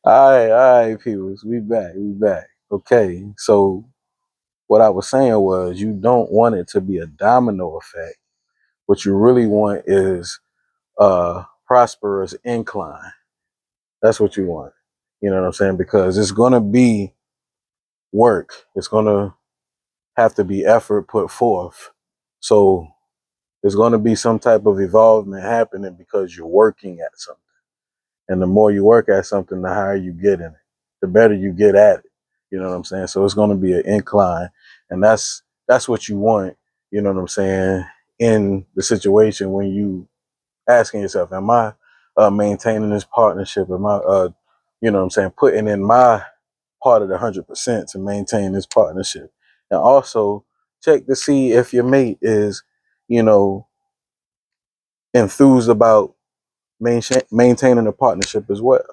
all right, people. We back. Okay, so what I was saying was you don't want it to be a domino effect. What you really want is a prosperous incline. That's what you want. You know what I'm saying? Because it's gonna be work. It's gonna have to be effort put forth. So there's gonna be some type of evolvement happening because you're working at something. And the more you work at something, the higher you get in it, the better you get at it. You know what I'm saying? So it's going to be an incline, and that's what you want. You know what I'm saying? In the situation when you asking yourself, am I maintaining this partnership? Am I, you know what I'm saying, putting in my part of the 100% to maintain this partnership? And also check to see if your mate is, you know, enthused about maintaining a partnership as well.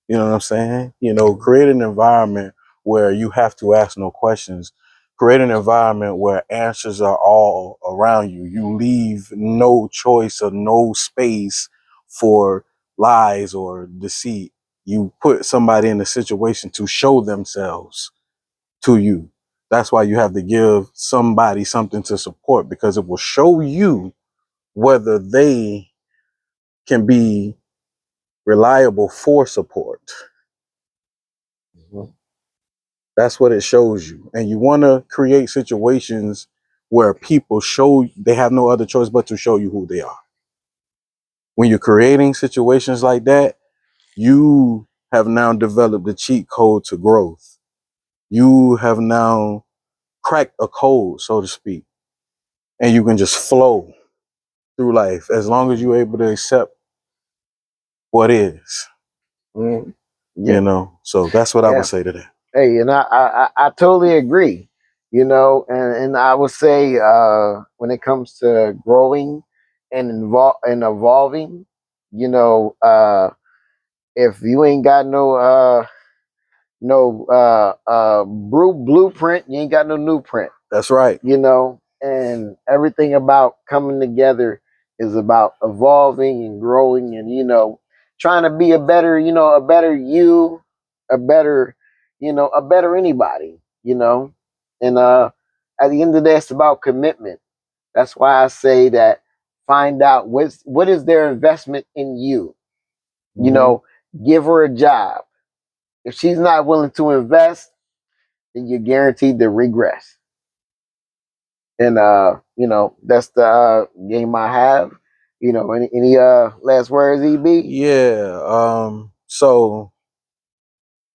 You know what I'm saying? You know, create an environment where you have to ask no questions. Create an environment where answers are all around you. You leave no choice or no space for lies or deceit. You put somebody in a situation to show themselves to you. That's why you have to give somebody something to support, because it will show you whether they can be reliable for support. Mhm. That's what it shows you. And you want to create situations where people show they have no other choice but to show you who they are. When you're creating situations like that, you have now developed the cheat code to growth. You have now cracked a code, so to speak, and you can just flow through life as long as you're able to accept what is, Mhm. you Yeah, know. So that's what I would yeah. say to that. Hey, and I totally agree. And I would say when it comes to growing and evolving, you know, if you ain't got no blueprint, you ain't got no new print. That's right. And everything about coming together is about evolving and growing, and trying to be a better you, a better a better anybody. And at the end of the day, it's about commitment. That's why I say that find out what is their investment in you. you Mm-hmm. know Give her a job. If she's not willing to invest, then you're guaranteed to regress. And that's the game I have. Any last words, EB? Yeah. So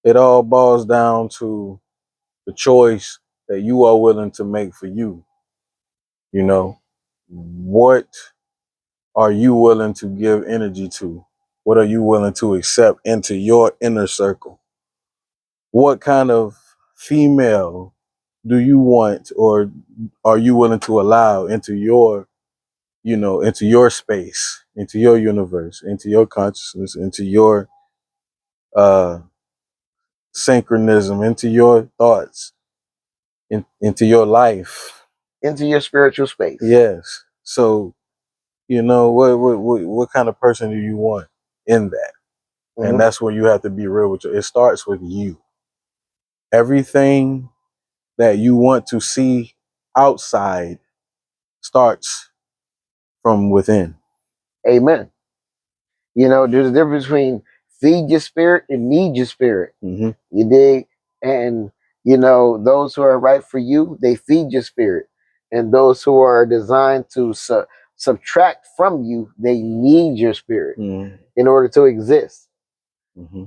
it all boils down to the choice that you are willing to make for you. You know, what are you willing to give energy to? What are you willing to accept into your inner circle? What kind of female do you want, or are you willing to allow into your, into your space, into your universe, into your consciousness, into your uh synchronism, into your thoughts, into your life? Into your spiritual space. Yes. So, what kind of person do you want in that? And Hmm. that's where you have to be real with you. It starts with you. Everything that you want to see outside starts from within. Amen. There's a difference between feed your spirit and need your spirit. Hmm. You dig? And those who are right for you, they feed your spirit, and those who are designed to subtract from you, they need your spirit Hmm. in order to exist. Hmm.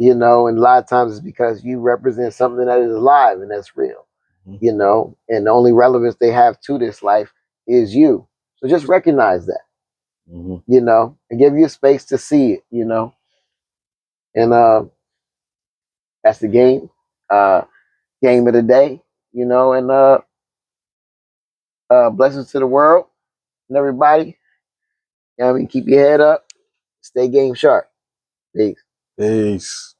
And a lot of times it's because you represent something that is alive and that's real. And the only relevance they have to this life is you. So just recognize that, Hmm. and give you space to see it. And that's the game. Uh, Game of the day, and blessings to the world and everybody. Keep your head up, stay game sharp. Peace. Peace.